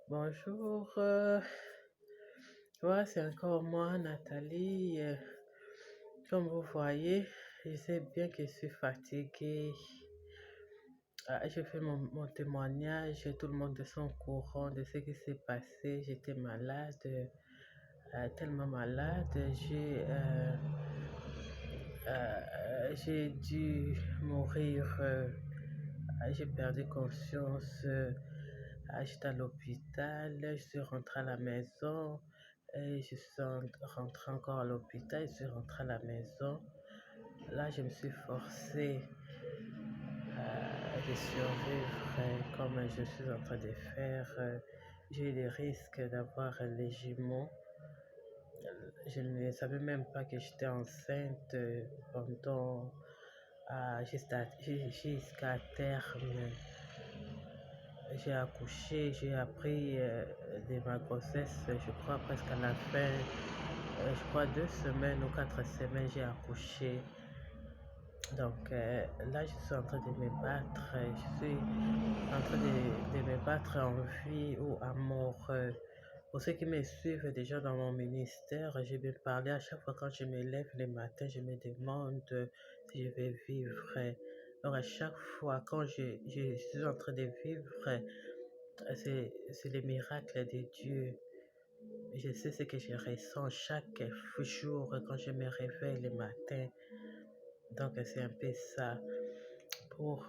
Bonjour, ouais, c'est encore moi, Nathalie. Comme vous voyez, je sais bien que je suis fatiguée. Je fais mon témoignage, tout le monde est au courant de ce qui s'est passé. J'étais malade, tellement malade. J'ai dû mourir. J'ai perdu conscience. J'étais à l'hôpital, je suis rentrée à la maison, et je suis rentrée encore à l'hôpital, je suis rentrée à la maison. Là, je me suis forcée de survivre comme je suis en train de faire. J'ai eu des risques d'avoir les jumeaux. Je ne savais même pas que j'étais enceinte pendant jusqu'à terme. J'ai accouché, j'ai appris de ma grossesse, je crois presque à la fin, je crois 2 semaines ou 4 semaines, j'ai accouché. Donc là, je suis en train de me battre, je suis en train de me battre en vie ou à mort. Pour ceux qui me suivent déjà dans mon ministère, j'ai bien parlé à chaque fois quand je me lève le matin, je me demande si je vais vivre. Donc à chaque fois quand je suis en train de vivre, c'est le miracle de Dieu. Je sais ce que je ressens chaque jour quand je me réveille le matin. Donc c'est un peu ça. Pour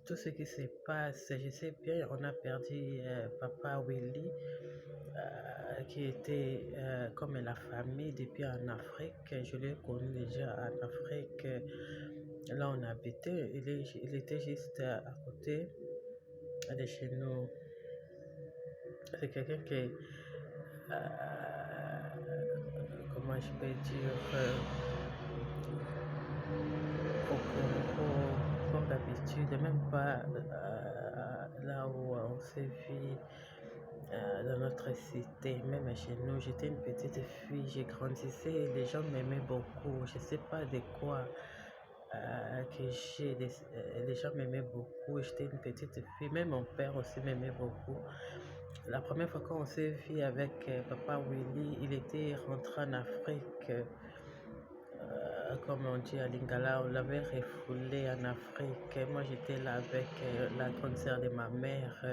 tout ce qui se passe, je sais bien, on a perdu Papa Willy, qui était comme la famille depuis en Afrique. Je l'ai connu déjà en Afrique. Là, on habitait. Il était juste à côté de chez nous. C'est quelqu'un qui, comment je peux dire, au Congo, comme d'habitude, même pas là où on s'est vu dans notre cité, même chez nous. J'étais une petite fille, j'ai grandissé, les gens m'aimaient beaucoup. Je ne sais pas de quoi que les gens m'aimaient beaucoup. J'étais une petite fille, même mon père aussi m'aimait beaucoup. La première fois qu'on s'est vu avec Papa Willy, il était rentré en Afrique. Comme on dit à Lingala, on l'avait refoulé en Afrique. Moi, j'étais là avec la grande sœur de ma mère.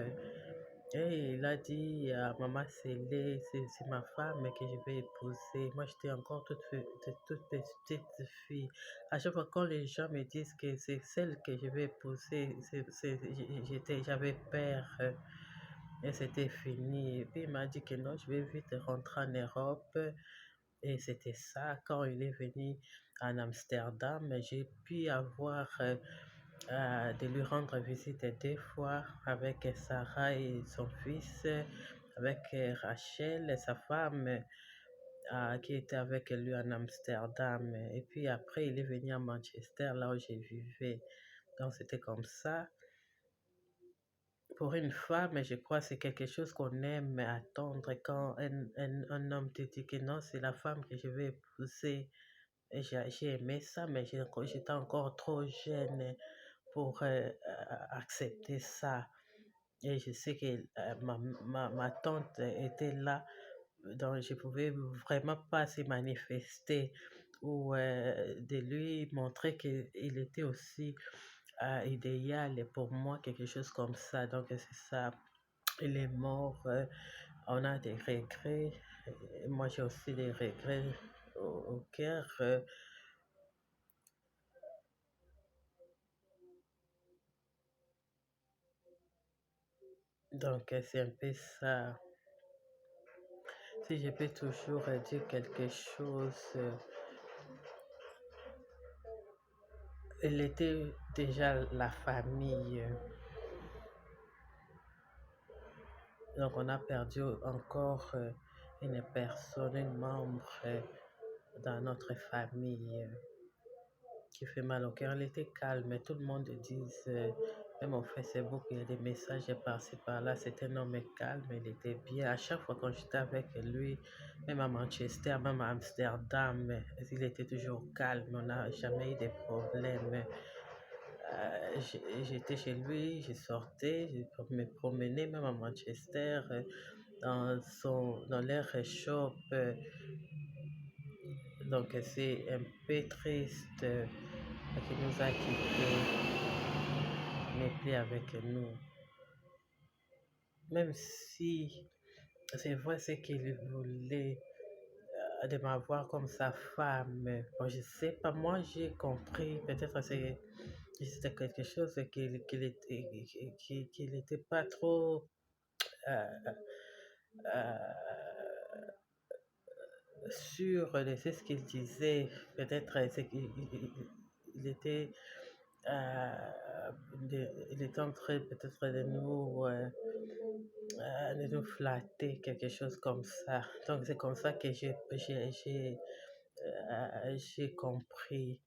Et il a dit à Maman Célé, c'est ma femme que je vais épouser. Moi, j'étais encore toute petite fille. À chaque fois quand les gens me disent que c'est celle que je vais épouser, j'avais peur. Et c'était fini. Et puis il m'a dit que non, je vais vite rentrer en Europe. Et c'était ça. Quand il est venu en Amsterdam, j'ai pu avoir de lui rendre visite 2 fois avec Sarah et son fils, avec Rachel et sa femme qui était avec lui en Amsterdam. Et puis après, il est venu à Manchester, là où je vivais. Donc c'était comme ça. Pour une femme, je crois que c'est quelque chose qu'on aime attendre quand un homme te dit que non, c'est la femme que je vais épouser. Et j'ai aimé ça, mais j'étais encore trop jeune pour accepter ça. Et je sais que ma tante était là, donc je pouvais vraiment pas se manifester ou de lui montrer qu'il était aussi idéal pour moi, quelque chose comme ça. Donc c'est ça. Il est mort, on a des regrets. Moi j'ai aussi des regrets au cœur. Donc c'est un peu ça. Si je peux toujours dire quelque chose, elle était déjà la famille. Donc on a perdu encore une personne, un membre dans notre famille qui fait mal au cœur. Elle était calme, tout le monde dit, même au Facebook, il y a des messages par-ci par-là. C'était un homme calme, il était bien. À chaque fois quand j'étais avec lui, même à Manchester, même à Amsterdam, il était toujours calme. On n'a jamais eu de problème. j'étais chez lui, je sortais, je me promenais même à Manchester, dans leur shop. Donc c'est un peu triste qu'il nous a quittés, n'est plus avec nous. Même si c'est vrai ce qu'il voulait de m'avoir comme sa femme. Bon, je sais pas, moi j'ai compris, peut-être c'était quelque chose qu'il était pas trop euh, euh, sûr de ce qu'il disait. Peut-être c'est il était, il était en train peut-être de nous flatter, quelque chose comme ça. Donc c'est comme ça que j'ai compris.